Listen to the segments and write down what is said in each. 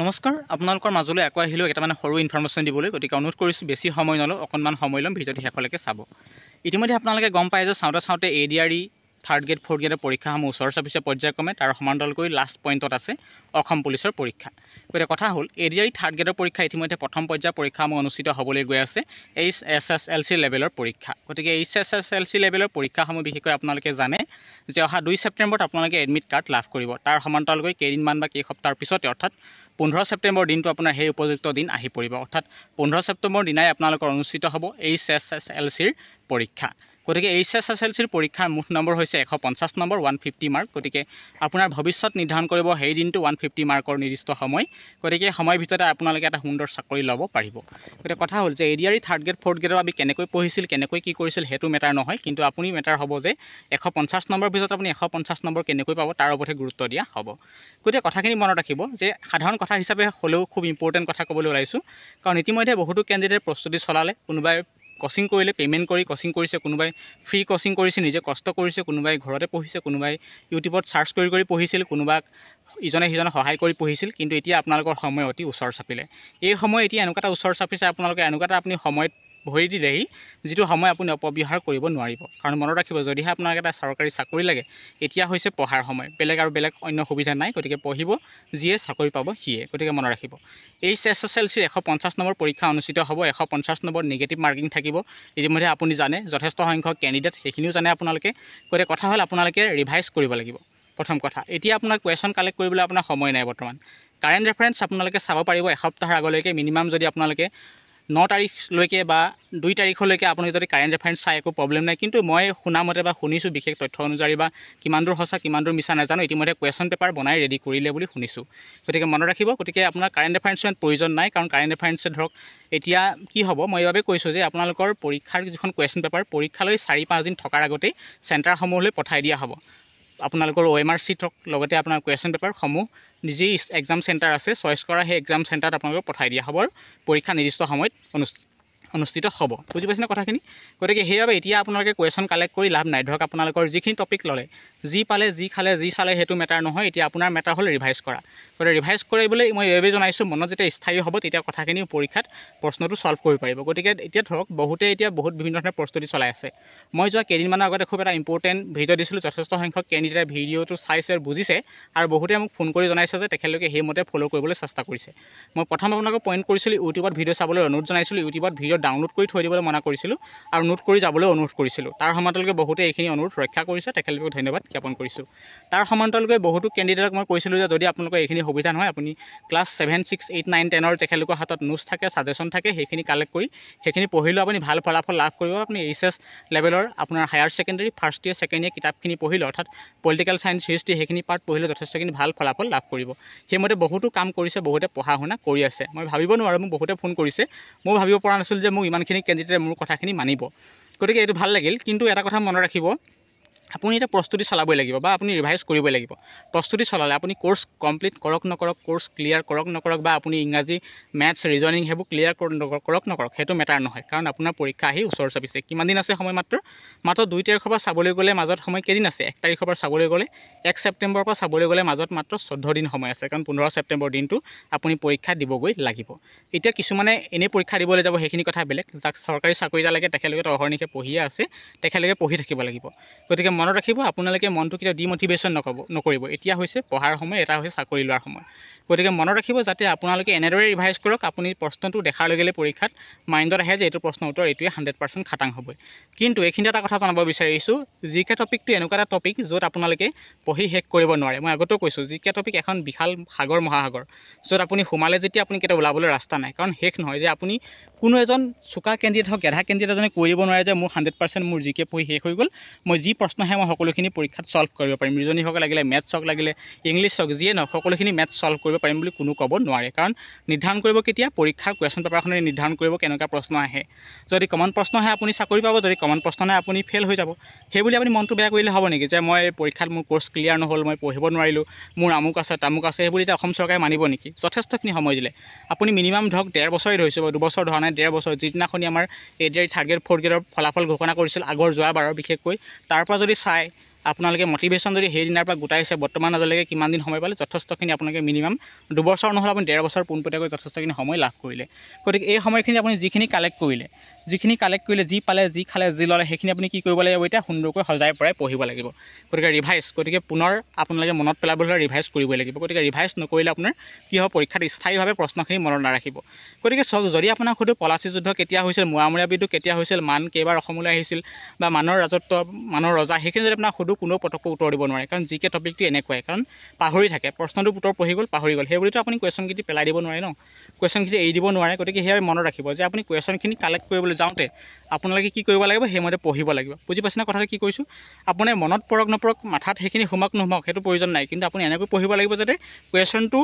নমস্কাৰ আপোনালোকৰ মাজলৈ আকৌ আহিলোঁ এটা মানে সৰু ইনফৰমেশ্যন দিবলৈ গতিকে অনুৰোধ কৰিছোঁ বেছি সময় নলওঁ অকণমান সময় ল'ম ভিডিঅ'টো শেষলৈকে চাব ইতিমধ্যে আপোনালোকে গম পায় যে চাওঁতে ADRE থাৰ্ড গ্ৰেড ফ'ৰ্থ গ্ৰেডৰ পৰীক্ষাসমূহ ওচৰ চাপিছে পৰ্যায়ক্ৰমে তাৰ সমান্তৰালকৈ লাষ্ট পইণ্টত আছে অসম পুলিচৰ পৰীক্ষা গতিকে কথা হ'ল ADRE থাৰ্ড গ্ৰেডৰ পৰীক্ষা ইতিমধ্যে প্ৰথম পৰ্যায়ৰ পৰীক্ষাসমূহ অনুষ্ঠিত হ'বলৈ গৈ আছে HSSLC লেভেলৰ পৰীক্ষা গতিকে HSSLC লেভেলৰ পৰীক্ষাসমূহ বিশেষকৈ আপোনালোকে জানে যে অহা 2 ছেপ্টেম্বৰত আপোনালোকে এডমিট কাৰ্ড লাভ কৰিব তাৰ সমান্তৰালকৈ কেইদিনমান বা কেইসপ্তাহৰ পিছতে অৰ্থাৎ 15 ছেপ্টেম্বৰ দিনটো আপোনাৰ সেই উপযুক্ত দিন আহি পৰিব অৰ্থাৎ 15 ছেপ্টেম্বৰ দিনাই আপোনালোকৰ অনুষ্ঠিত হ'ব HSSLCৰ পৰীক্ষা গতিকে HSSLCৰ পৰীক্ষাৰ মুঠ নম্বৰ হৈছে 150 নম্বৰ 150 মাৰ্ক গতিকে আপোনাৰ ভৱিষ্যত নিৰ্ধাৰণ কৰিব সেই দিনটো 150 মাৰ্কৰ নিৰ্দিষ্ট সময় গতিকে সময়ৰ ভিতৰতে আপোনালোকে এটা সুন্দৰ চাকৰি ল'ব পাৰিব গতিকে কথা হ'ল যে ADRE থাৰ্ড গ্ৰেড ফ'ৰ্থ গ্ৰেডৰ আমি কেনেকৈ পঢ়িছিল কেনেকৈ কি কৰিছিল হেতু মেটাৰ নহয় কিন্তু আপুনি মেটাৰ হ'ব যে 150 নম্বৰ ভিতৰত আপুনি 150 নম্বৰ কেনেকৈ পাব তাৰ ওপৰতে গুৰুত্ব দিয়া হ'ব গতিকে কথাখিনি মনত ৰাখিব যে সাধাৰণ কথা হিচাপে হ'লেও খুব ইম্পৰ্টেণ্ট কথা ক'বলৈ ওলাইছোঁ কাৰণ ইতিমধ্যে বহুতো কেণ্ডিডেট প্ৰস্তুতি চলালে কোনোবাই কোচিং কৰিলে পেমেন্ট কৰি কোচিং কৰিছে কোনোবাই ফ্ৰী কোচিং কৰিছে নিজে কষ্ট কৰিছে কোনোবাই ঘৰতে পঢ়িছে কোনোবাই ইউটিউবত সাৰ্চ কৰি পঢ়িছিল কোনোবাক ইজনে সিজনে সহায় কৰি পঢ়িছিল কিন্তু এতিয়া আপোনালোকৰ সময় অতি ওচৰ চাপিলে এই সময় এতিয়া এনেকুৱা এটা ওচৰ চাপিছে আপোনালোকে এনেকুৱা এটা আপুনি সময়ত ভৰি দিলেহি যেটো সময় আপুনি অপব্যৱহাৰ কৰিব নোৱাৰিব কাৰণ মনত ৰাখিব যদিহে আপোনাক এটা চৰকাৰী চাকৰি লাগে এতিয়া হৈছে পঢ়াৰ সময় বেলেগ অন্য সুবিধা নাই গতিকে পঢ়িব যিয়ে চাকৰি পাব সিয়ে গতিকে মনত ৰাখিব HSSLCৰ 150 নম্বৰ পৰীক্ষা অনুষ্ঠিত হ'ব 150 নম্বৰ নেগেটিভ মাৰ্কিং থাকিব ইতিমধ্যে আপুনি জানে যথেষ্ট সংখ্যক কেণ্ডিডেট সেইখিনিও জানে আপোনালোকে গতিকে কথা হ'ল আপোনালোকে ৰিভাইজ কৰিব লাগিব প্ৰথম কথা এতিয়া আপোনাক কুৱেশ্যন কালেক্ট কৰিবলৈ আপোনাৰ সময় নাই বৰ্তমান কাৰেণ্ট ৰেফাৰেন্স আপোনালোকে চাব পাৰিব এসপ্তাহৰ আগলৈকে মিনিমাম যদি আপোনালোকে 9 তাৰিখলৈকে বা 2 তাৰিখলৈকে আপুনি যদি কাৰেণ্ট ৰেফাৰেন্স চাই একো প্ৰবলেম নাই কিন্তু মই শুনামতে বা শুনিছোঁ বিশেষ তথ্য অনুযায়ী বা কিমান দূৰ সঁচা কিমান দূৰ মিছা নাজানো ইতিমধ্যে কুৱেশ্যন পেপাৰ বনাই ৰেডি কৰিলে বুলি শুনিছোঁ গতিকে মনত ৰাখিব গতিকে আপোনাৰ কাৰেণ্ট ৰেফাৰেন্সৰ প্ৰয়োজন নাই কাৰণ কাৰেণ্ট ৰেফাৰেন্সে ধৰক এতিয়া কি হ'ব মই এইভাবে কৈছোঁ যে আপোনালোকৰ পৰীক্ষাৰ যিখন কুৱেশ্যন পেপাৰ পৰীক্ষালৈ 4-5 দিন থকাৰ আগতে চেণ্টাৰসমূহলৈ পঠাই দিয়া হ'ব আপোনালোকৰ OMR চিটক লগতে আপোনাৰ কুৱেশ্যন পেপাৰসমূহ নিজেই এক্সাম চেণ্টাৰ আছে চইচ কৰা সেই এক্সাম চেণ্টাৰত আপোনালোকক পঠাই দিয়া হ'ব পৰীক্ষা নিৰ্দিষ্ট সময়ত অনুষ্ঠিত হ'ব বুজি পাইছেনে কথাখিনি গতিকে সেইবাবে এতিয়া আপোনালোকে কুৱেশ্যন কালেক্ট কৰি লাভ নাই ধৰক আপোনালোকৰ যিখিনি টপিক ল'লে যি পালে যি খালে যি চালে হেতু মেটাৰ নহয় এতিয়া আপোনাৰ মেটাৰ হ'ল ৰিভাইজ কৰা গতিকে ৰিভাইজ কৰিবলৈ মই এইভাবে জনাইছোঁ মনত যেতিয়া স্থায়ী হ'ব তেতিয়া কথাখিনি পৰীক্ষাত প্ৰশ্নটো সলভ কৰিব পাৰিব গতিকে এতিয়া ধৰক বহুতে এতিয়া বহুত বিভিন্ন ধৰণৰ প্ৰস্তুতি চলাই আছে মই যোৱা কেইদিনমানৰ আগতে খুব এটা ইম্পৰ্টেণ্ট ভিডিঅ' দিছিলোঁ যথেষ্ট সংখ্যক কেণ্ডিডেটে ভিডিঅ'টো চাইছে আৰু বুজিছে আৰু বহুতে মোক ফোন কৰি জনাইছে যে তেখেতলোকে সেইমতে ফ'ল' কৰিবলৈ চেষ্টা কৰিছে মই প্ৰথম আপোনালোকক পইণ্ট কৰিছিলোঁ ইউটিউবত ভিডিঅ' চাবলৈ অনুৰোধ জনাইছিলোঁ ইউটিউবত ভিডিঅ' ডাউনলোড কৰি থৈ দিবলৈ মনা কৰিছিলোঁ আৰু নোট কৰি যাবলৈ অনুৰোধ কৰিছিলোঁ তাৰ সমান্তৰালকৈ বহুতে এইখিনি অনুৰোধ ৰক্ষা কৰিছে তেখেতলোকক ধন্যবাদ জ্ঞাপন কৰিছোঁ তাৰ সমান্তৰালকৈ বহুতো কেণ্ডিডেটক মই কৈছিলোঁ যে যদি আপোনালোকৰ এইখিনি সুবিধা নহয় আপুনি ক্লাছ 7, 6, 8, 9, 10ৰ তেখেতলোকৰ হাতত নোটছ থাকে ছাজেশ্যন থাকে সেইখিনি কালেক্ট কৰি সেইখিনি পঢ়িলেও আপুনি ভাল ফলাফল লাভ কৰিব আপুনি HS লেভেলৰ আপোনাৰ higher secondary first year second year কিতাপখিনি পঢ়িলে অৰ্থাৎ পলিটিকেল ছায়েন্স হিষ্ট্ৰী সেইখিনি পাৰ্ট পঢ়িলে যথেষ্টখিনি ভাল ফলাফল লাভ কৰিব সেইমতে বহুতো কাম কৰিছে বহুতে পঢ়া শুনা কৰি আছে মই ভাবিব নোৱাৰোঁ মোক বহুতে ফোন কৰিছে মই ভাবিব পৰা নাছিলোঁ যে মোক ইমানখিনি কেণ্ডিডেটে মোৰ কথাখিনি মানিব গতিকে এইটো ভাল লাগিল কিন্তু এটা কথা মনত ৰাখিব আপুনি এটা প্ৰস্তুতি চলাবই লাগিব বা আপুনি ৰিভাইজ কৰিবই লাগিব প্ৰস্তুতি চলালে আপুনি কোৰ্স কমপ্লিট কৰক নকৰক কোৰ্স ক্লিয়াৰ কৰক নকৰক বা আপুনি ইংৰাজী ম্যাথছ ৰিজনিং হেবু ক্লিয়াৰ কৰক নকৰক হেতু মেটাৰ নহয় কাৰণ আপোনাৰ পৰীক্ষা আহি ওচৰ চাপিছে কিমান দিন আছে সময় মাত্ৰ 2 তাৰিখৰ পৰা চাবলৈ গ'লে মাজত সময় কেদিন আছে 1 তাৰিখৰ পৰা চাবলৈ গ'লে 1 ছেপ্টেম্বৰৰ পৰা চাবলৈ গ'লে মাজত মাত্ৰ 14 দিন সময় আছে কাৰণ 15 ছেপ্টেম্বৰ দিনটো আপুনি পৰীক্ষা দিবগৈ লাগিব এতিয়া কিছুমানে এনে পৰীক্ষা দিবলৈ যাব সেইখিনি কথা বেলেগ যাক চৰকাৰী চাকৰি এটা লাগে তেখেতলোকে অহৰ্নিশে পঢ়িয়ে আছে তেখেতলোকে পঢ়ি থাকিব লাগিব গতিকে মনত ৰাখিব আপোনালোকে মনটো কিটা ডিমোটিভেশ্যন নকৰিব এতিয়া হৈছে পঢ়াৰ সময় এটা হৈছে চাকৰি লোৱাৰ সময় গতিকে মনত ৰাখিব যাতে আপোনালোকে এনেদৰে ৰিভাইজ কৰক আপুনি প্ৰশ্নটো দেখাৰ লগে লগে পৰীক্ষাত মাইণ্ডত আহে যে এইটো প্ৰশ্নৰ উত্তৰ এইটোৱে 100% খাটাং হ'ব কিন্তু এইখিনি এটা কথা জনাব বিচাৰিছোঁ জিকে টপিকটো এনেকুৱা এটা টপিক য'ত আপোনালোকে পঢ়ি শেষ কৰিব নোৱাৰে মই আগতেও কৈছোঁ জিকে টপিক এখন বিশাল সাগৰ মহাসাগৰ য'ত আপুনি সোমালে যেতিয়া আপুনি কেতিয়া ওলাবলৈ ৰাস্তা নাই কাৰণ শেষ নহয় যে আপুনি কোনো এজন চোকা কেণ্ডিডেট হওক গেধা কেণ্ডিডেট এজনে কৈ দিব নোৱাৰে যে মোৰ 100% মোৰ জিকে পঢ়ি শেষ হৈ গ'ল মই যি প্ৰশ্ন আহে মই সকলোখিনি পৰীক্ষাত সলভ কৰিব পাৰিম ৰিজনিং হওক লাগিলে মেথছ হওক লাগিলে ইংলিছ হওক যিয়ে নহওক সকলোখিনি মেথছ সলভ কৰিব পাৰিম বুলি কোনো ক'ব নোৱাৰে কাৰণ নিৰ্ধাৰণ কৰিব কেতিয়া পৰীক্ষাৰ কুৱেশ্যন পেপাৰখনে নিৰ্ধাৰণ কৰিব কেনেকুৱা প্ৰশ্ন আহে যদি কমন প্ৰশ্ন আহে আপুনি চাকৰি পাব যদি কমন প্ৰশ্ন নাই আপুনি ফেল হৈ যাব সেইবুলি আপুনি মনটো বেয়া কৰিলে হ'ব নেকি যে মই পৰীক্ষাত মোৰ কোৰ্স ক্লিয়াৰ নহ'ল মই পঢ়িব নোৱাৰিলোঁ মোৰ আমুক আছে তামুক আছে সেইবুলি এতিয়া অসম চৰকাৰে মানিব নেকি যথেষ্টখিনি সময় দিলে আপুনি মিনিমাম ধৰক 1.5 বছৰেই ধৰিছে 2 বছৰ ধৰা নাই 1.5 বছৰ যিদিনাখনি আমাৰ ADRE থাৰ্ড গ্ৰেড ফ'ৰ্থ গ্ৰেডৰ ফলাফল ঘোষণা কৰিছিল আগৰ যোৱাবাৰৰ বিশেষকৈ তাৰ পৰা যদি চাই আপোনালোকে মটিভেশ্যন যদি সেইদিনাৰ পৰা গোটাইছে বৰ্তমান আজিলৈকে কিমান দিন সময় পালে যথেষ্টখিনি আপোনালোকে মিনিমাম 2 বছৰ নহ'লে আপুনি 1.5 বছৰ পোনপটীয়াকৈ যথেষ্টখিনি সময় লাভ কৰিলে গতিকে এই সময়খিনি আপুনি যিখিনি কালেক্ট কৰিলে যি পালে যি খালে যি ল'লে সেইখিনি আপুনি কি কৰিব লাগিব এতিয়া সুন্দৰকৈ সজাই পৰাই পঢ়িব লাগিব গতিকে ৰিভাইজ গতিকে পুনৰ আপোনালোকে মনত পেলাবলৈ হ'লে ৰিভাইজ কৰিবই লাগিব গতিকে ৰিভাইজ নকৰিলে আপোনাৰ কি হ'ব পৰীক্ষাত স্থায়ীভাৱে প্ৰশ্নখিনি মনত নাৰাখিব গতিকে চাওক যদি আপোনাক সুধো পলাচী যুদ্ধ কেতিয়া হৈছিল মোৱামৰীয়া বিদ্ৰোহ কেতিয়া হৈছিল মান কেইবাৰ অসমলৈ আহিছিল বা মানৰ ৰাজত্ব মানৰ ৰজা সেইখিনি যদি আপোনাক সুধো কোনো পটককৈ উত্তৰ দিব নোৱাৰে কাৰণ জিকে টপিকটো এনেকুৱাই কাৰণ পাহৰি থাকে প্ৰশ্নটোৰ উত্তৰ পঢ়ি গ'ল পাহৰি গ'ল সেইবুলিতো আপুনি কুৱেশ্যনখিনি পেলাই দিব নোৱাৰে ন কুৱেশ্যনখিনি এৰি দিব নোৱাৰে গতিকে সেয়া মনত ৰাখিব যে আপুনি কুৱেশ্যনখিনি কালেক্ট কৰিবলৈ যাওঁতে আপোনালোকে কি কৰিব লাগিব সেইমতে পঢ়িব লাগিব বুজি পাইছেনে কথাটো কি কৈছোঁ আপোনাৰ মনত পৰক নপৰক মাথাত সেইখিনি সোমাক নোসোমাক সেইটো প্ৰয়োজন নাই কিন্তু আপুনি এনেকৈ পঢ়িব লাগিব যাতে কুৱেশ্যনটো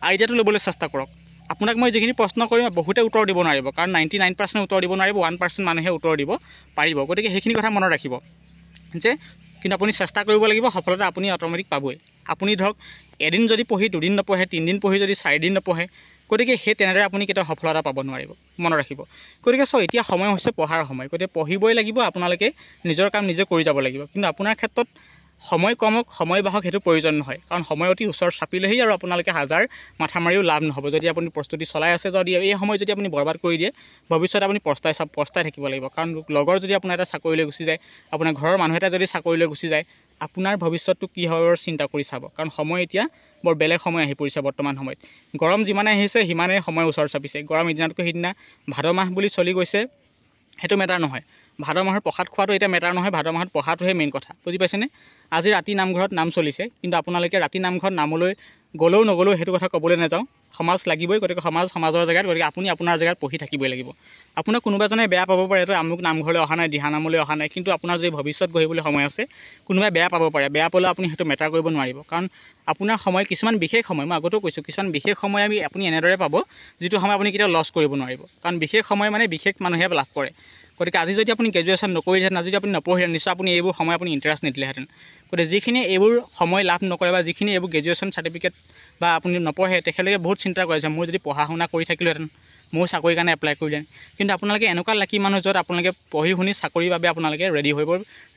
আইডিয়াটো ল'বলৈ চেষ্টা কৰক আপোনাক মই যিখিনি প্ৰশ্ন কৰিম বহুতে উত্তৰ দিব নোৱাৰিব কাৰণ 99% উত্তৰ দিব নোৱাৰিব 1% মানুহে উত্তৰ দিব পাৰিব গতিকে সেইখিনি কথা মনত ৰাখিব যে কিন্তু আপুনি চেষ্টা কৰিব লাগিব সফলতা আপুনি অট'মেটিক পাবই আপুনি ধৰক এদিন যদি পঢ়ি 2 দিন নপঢ়ে 3 দিন পঢ়ি যদি 4 দিন নপঢ়ে গতিকে সেই তেনেদৰে আপুনি কেতিয়াও সফলতা পাব নোৱাৰিব মনত ৰাখিব গতিকে এতিয়া সময় হৈছে পঢ়াৰ সময় গতিকে পঢ়িবই লাগিব আপোনালোকে নিজৰ কাম নিজে কৰি যাব লাগিব কিন্তু আপোনাৰ ক্ষেত্ৰত সময় কমক সময় বাহক সেইটো প্ৰয়োজন নহয় কাৰণ সময় অতি ওচৰ চাপিলেহি আৰু আপোনালোকে হাজাৰ মাথা মাৰিও লাভ নহ'ব যদি আপুনি প্ৰস্তুতি চলাই আছে যদি এই সময় যদি আপুনি বৰবাদ কৰি দিয়ে ভৱিষ্যতে আপুনি পস্তাই থাকিব লাগিব কাৰণ লগৰ যদি আপোনাৰ এটা চাকৰিলৈ গুচি যায় আপোনাৰ ঘৰৰ মানুহ এটা যদি চাকৰিলৈ গুচি যায় আপোনাৰ ভৱিষ্যতটো কি হ'ব চিন্তা কৰি চাব কাৰণ সময় এতিয়া বৰ বেলেগ সময় আহি পৰিছে বৰ্তমান সময়ত গৰম যিমানে আহিছে সিমানেই সময় ওচৰ চাপিছে গৰম এদিনাতকৈ সিদিনা ভাদ মাহ বুলি চলি গৈছে সেইটো মেটাৰ নহয় ভাদ মাহৰ প্ৰসাদ খোৱাটো এতিয়া মেটাৰ নহয় ভাদ মাহত পঢ়াটোহে মেইন কথা বুজি পাইছেনে আজি ৰাতি নামঘৰত নাম চলিছে কিন্তু আপোনালোকে ৰাতি নামঘৰত নামলৈ গ'লেও নগ'লেও সেইটো কথা ক'বলৈ নাযাওঁ সমাজ লাগিবই গতিকে সমাজৰ জেগাত গতিকে আপুনি আপোনাৰ জেগাত পঢ়ি থাকিবই লাগিব আপোনাক কোনোবাজনে বেয়া পাব পাৰে এইটো আমুক নামঘৰলৈ অহা নাই দিহানামলৈ অহা নাই কিন্তু আপোনাৰ যদি ভৱিষ্যত গঢ়িবলৈ সময় আছে কোনোবাই বেয়া পাব পাৰে বেয়া পালেও আপুনি সেইটো মেটাৰ কৰিব নোৱাৰিব কাৰণ আপোনাৰ সময় কিছুমান বিশেষ সময় মই আগতেও কৈছোঁ কিছুমান বিশেষ সময় আপুনি এনেদৰে পাব যিটো সময় আপুনি কেতিয়াও লছ কৰিব নোৱাৰিব কাৰণ বিশেষ সময় মানে বিশেষ মানুহে লাভ কৰে গতিকে আজি যদি আপুনি গ্ৰেজুৱেশ্যন নকৰিলেহেঁতেন আজি যদি আপুনি নপঢ়িলেহেঁতেন নিশ্চয় আপুনি এইবোৰ সময় আপুনি ইণ্টাৰেষ্ট নিদিলেহেঁতেন গতিকে যিখিনি এইবোৰ সময় লাভ নকৰে বা যিখিনি এইবোৰ গ্ৰেজুৱেশ্যন চাৰ্টিফিকেট বা আপুনি নপঢ়ে তেখেতলোকে বহুত চিন্তা কৰে যে মই যদি পঢ়া শুনা কৰি থাকিলোহেঁতেন মোৰ চাকৰিৰ কাৰণে এপ্লাই কৰিলেন কিন্তু আপোনালোকে এনেকুৱা লাকি মানুহ য'ত আপোনালোকে পঢ়ি শুনি চাকৰিৰ বাবে আপোনালোকে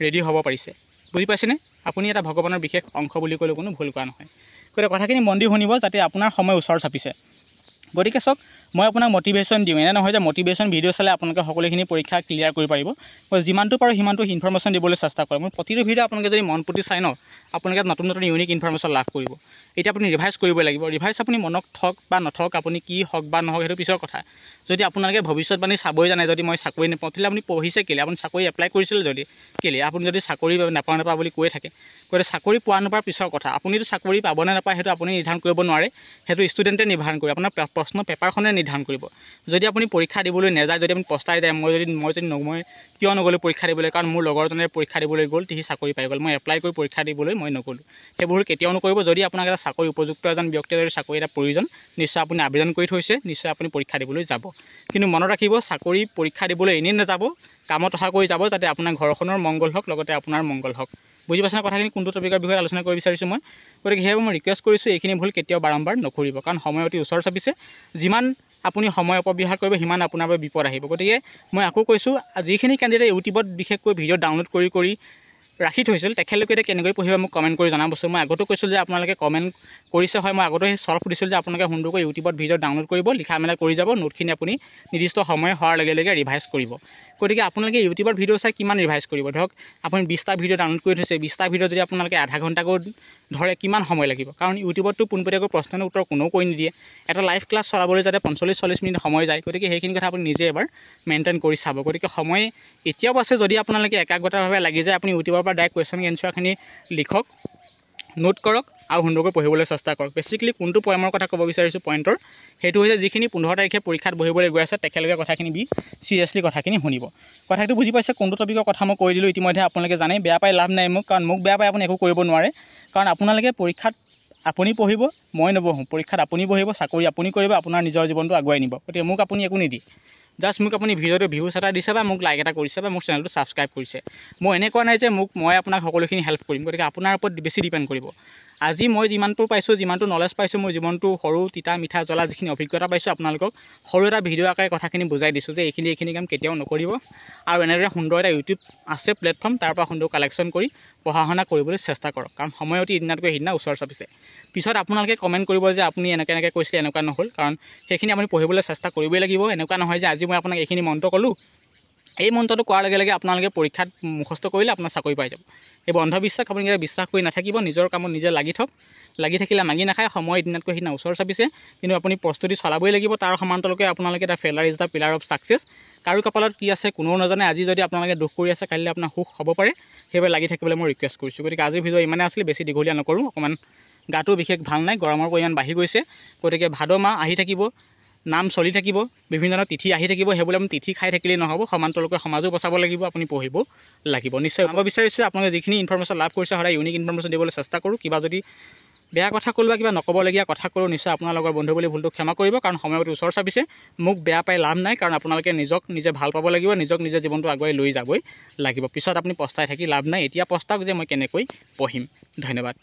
ৰেডি হ'ব পাৰিছে বুজি পাইছেনে আপুনি এটা ভগৱানৰ বিশেষ অংশ বুলি ক'লেও কোনো ভুল কৰা নহয় গতিকে কথাখিনি মন দি শুনিব যাতে আপোনাৰ সময় ওচৰ চাপিছে গতিকে চাওক মই আপোনাক মটিভেশ্যন দিওঁ এনে নহয় যে মটিভেশ্যন ভিডিঅ' চালে আপোনালোকে সকলোখিনি পৰীক্ষা ক্লিয়াৰ কৰিব পাৰিব মই যিমানটো পাৰোঁ সিমানটো ইনফৰমেশ্যন দিবলৈ চেষ্টা কৰোঁ মই প্ৰতিটো ভিডিঅ' আপোনালোকে যদি মন পুতি চাই ন আপোনালোকে নতুন ইউনিক ইনফৰমেশ্যন লাভ কৰিব এতিয়া আপুনি ৰিভাইজ কৰিব লাগিব ৰিভাইজ আপুনি মনত থওক বা নথওক আপুনি কি হওক বা নহওক সেইটো পিছৰ কথা যদি আপোনালোকে ভৱিষ্যতবাণী চাবই জানে যদি মই চাকৰি নাপাওঁ তেতিয়াহ'লে আপুনি পঢ়িছে কেলৈ আপুনি চাকৰি এপ্লাই কৰিছিল যদি কেলৈ আপুনি যদি চাকৰি নাপাওঁ বুলি কৈ থাকে গতিকে চাকৰি পোৱা নোপোৱাৰ পিছৰ কথা আপুনিতো চাকৰি পাবনে নাপায় সেইটো আপুনি নিৰ্ধাৰণ কৰিব নোৱাৰে সেইটো ষ্টুডেণ্টে নিৰ্ধাৰণ কৰে আপোনাৰ প্ৰশ্ন পেপাৰখনে নিৰ্ধাৰণ কৰিব যদি আপুনি পৰীক্ষা দিবলৈ নাযায় যদি আপুনি পস্তাই যায় মই কিয় নগ'লোঁ পৰীক্ষা দিবলৈ কাৰণ মোৰ লগৰজনে পৰীক্ষা দিবলৈ গ'ল সি চাকৰি পাই গ'ল মই এপ্লাই কৰি পৰীক্ষা দিবলৈ মই নগ'লোঁ সেইবোৰ কেতিয়াও নকৰিব যদি আপোনাক এটা চাকৰি উপযুক্ত এজন ব্যক্তিয়ে যদি চাকৰি এটা প্ৰয়োজন নিশ্চয় আপুনি আবেদন কৰি থৈছে নিশ্চয় আপুনি পৰীক্ষা দিবলৈ যাব কিন্তু মনত ৰাখিব চাকৰি পৰীক্ষা দিবলৈ এনেই নাযাব কামত অহা কৰি যাব যাতে আপোনাৰ ঘৰখনৰ মংগল হওক লগতে আপোনাৰ মংগল হওক বুজি পাইছেনে কথাখিনি কোনটো টপিকৰ বিষয়ে আলোচনা কৰিব বিচাৰিছোঁ মই গতিকে সেইবাবে মই ৰিকুৱেষ্ট কৰিছোঁ এইখিনি ভুল কেতিয়াও বাৰম্বাৰ নকৰিব কাৰণ সময় অতি ওচৰ চাপিছে যিমান আপুনি সময় অপব্যৱহাৰ কৰিব সিমান আপোনাৰ বাবে বিপদ আহিব গতিকে মই আকৌ কৈছোঁ যিখিনি কেণ্ডিডেটে ইউটিউবত বিশেষকৈ ভিডিঅ' ডাউনলোড কৰি ৰাখি থৈছিল তেখেতলোকে এতিয়া কেনেকৈ পঢ়িব মোক কমেণ্ট কৰি জনাবচোন মই আগতো কৈছিলোঁ যে আপোনালোকে কমেণ্ট কৰিছে হয় মই আগতে চল্ভ সুধিছিলোঁ যে আপোনালোকে সুন্দৰকৈ ইউটিউবত ভিডিঅ' ডাউনলোড কৰিব লিখা মেলা কৰি যাব নোটখিনি আপুনি নিৰ্দিষ্ট সময় হোৱাৰ লগে লগে ৰিভাইজ কৰিব গতিকে আপোনালোকে ইউটিউবৰ ভিডিঅ' চাই কিমান ৰিভাইজ কৰিব ধৰক আপুনি 20টা ভিডিঅ' ডাউনলোড কৰি থৈছে 20টা ভিডিঅ' যদি আপোনালোকে আধা ঘণ্টাকৈ ধৰে কিমান সময় লাগিব কাৰণ ইউটিউবততো পোনপটীয়াকৈ প্ৰশ্নৰ উত্তৰ কোনেও কৈ নিদিয়ে এটা লাইভ ক্লাছ চলাবলৈ যাতে 45-40 মিনিট সময় যায় গতিকে সেইখিনি কথা আপুনি নিজে এবাৰ মেইনটেইন কৰি চাব গতিকে সময় এতিয়াও আছে যদি আপোনালোকে একাগ্ৰতাভাৱে লাগি যায় আপুনি ইউটিউবৰ পৰা ডাইৰেক্ট কুৱেশ্যন এনচাৰখিনি লিখক নোট কৰক আৰু সুন্দৰকৈ পঢ়িবলৈ চেষ্টা কৰক বেছিকেলি কোনটো পইণ্টৰ কথা ক'ব বিচাৰিছোঁ পইণ্টৰ সেইটো হৈছে যিখিনি 15 তাৰিখে পৰীক্ষাত বহিবলৈ গৈ আছে তেখেতলোকে কথাখিনি চিৰিয়াছলি কথাখিনি শুনিব কথাটো বুজি পাইছে কোনটো টপিকৰ কথা মই কৈ দিলোঁ ইতিমধ্যে আপোনালোকে জানে বেয়া পাই লাভ নাই মোক কাৰণ মোক বেয়া পাই আপুনি একো কৰিব নোৱাৰে কাৰণ আপোনালোকে পৰীক্ষাত আপুনি পঢ়িব মই নবহোঁ পৰীক্ষাত আপুনি বহিব চাকৰি আপুনি কৰিব আপোনাৰ নিজৰ জীৱনটো আগুৱাই নিব গতিকে মোক আপুনি একো নিদিয়ে জাষ্ট মোক আপুনি ভিডিঅ'টো ভিউজ এটা দিছে বা মোক লাইক এটা কৰিছে বা মোৰ চেনেলটো ছাবস্ক্ৰাইব কৰিছে। মই এনেকুৱা নাই যে মই আপোনাক সকলোখিনি হেল্প কৰিম, গতিকে আপোনাৰ ওপৰত বেছি ডিপেণ্ড কৰিব। আজি মই যিমানটো পাইছোঁ, যিমানটো নলেজ পাইছোঁ, মই যিমানটো সৰু তিতা মিঠা জ্বলা যিখিনি অভিজ্ঞতা পাইছোঁ আপোনালোকক সৰু এটা ভিডিঅ' আকাৰে কথাখিনি বুজাই দিছোঁ যে এইখিনি কাম কেতিয়াও নকৰিব। আৰু এনেদৰে সুন্দৰ এটা ইউটিউব আছে প্লেটফৰ্ম, তাৰ পৰা সুন্দৰ কালেকশ্যন কৰি পঢ়া শুনা কৰিবলৈ চেষ্টা কৰক, কাৰণ সময় অতি ইদিনাতকৈ সিদিনা ওচৰ চাপিছে। পিছত আপোনালোকে কমেণ্ট কৰিব যে আপুনি এনেকৈ কৈছিলে এনেকুৱা নহ'ল, কাৰণ সেইখিনি আপুনি পঢ়িবলৈ চেষ্টা কৰিবই লাগিব। এনেকুৱা নহয় যে আজি মই আপোনাক এইখিনি মন্ত্ৰ ক'লোঁ, এই মন্ত্ৰটো কোৱাৰ লগে লগে আপোনালোকে পৰীক্ষাত মুখস্থ কৰিলে আপোনাৰ চাকৰি পাই যাব। এইবোৰ অন্ধবিশ্বাস, আপুনি বিশ্বাস কৰি নাথাকিব, নিজৰ কামত নিজে লাগি থওক। লাগি থাকিলে মাগি নাখায়, সময় এদিনতকৈ সিদিনা ওচৰ চাপিছে, কিন্তু আপুনি প্ৰস্তুতি চলাবই লাগিব। তাৰ সমান্তৰালকৈ আপোনালোকে এটা failure is the pillar of success. কাৰো কপালত কি আছে কোনেও নাজানে। আজি যদি আপোনালোকে দুখ কৰি আছে, কাইলৈ আপোনাৰ সুখ হ'ব পাৰে। সেইবাবে লাগি থাকিবলৈ মই ৰিকুৱেষ্ট কৰিছোঁ। গতিকে আজিৰ ভিডিঅ' ইমানে আছিলে, বেছি দীঘলীয়া নকৰোঁ। অকণমান গাটো বিশেষ ভাল নাই, গৰমৰ পৰিমাণ বাঢ়ি গৈছে। গতিকে ভাদ মাহ আহি থাকিব, নাম চলি থাকিব, বিভিন্ন ধৰণৰ তিথি আহি থাকিব। সেইবোৰ আপুনি তিথি খাই থাকিলেই নহ'ব, সমান্তৰালকৈ সমাজো বচাব লাগিব, আপুনি পঢ়িব লাগিব। নিশ্চয় মই বিচাৰিছোঁ আপোনালোকে যিখিনি ইনফৰমেশ্যন লাভ কৰিছে, সদায় ইউনিক ইনফৰমেশ্যন দিবলৈ চেষ্টা কৰোঁ। কিবা যদি বেয়া কথা ক'লোঁ বা কিবা নক'বলগীয়া কথা ক'লোঁ, নিশ্চয় আপোনাৰ লগৰ বন্ধু বুলি ভুলটো ক্ষমা কৰিব, কাৰণ সময়ত ওচৰ চাপিছে। মোক বেয়া পাই লাভ নাই, কাৰণ আপোনালোকে নিজক নিজে ভাল পাব লাগিব, নিজক নিজে জীৱনটো আগুৱাই লৈ যাবই লাগিব। পিছত আপুনি পস্তাই থাকি লাভ নাই। এতিয়া পস্তাওক যে মই কেনেকৈ পঢ়িম। ধন্যবাদ।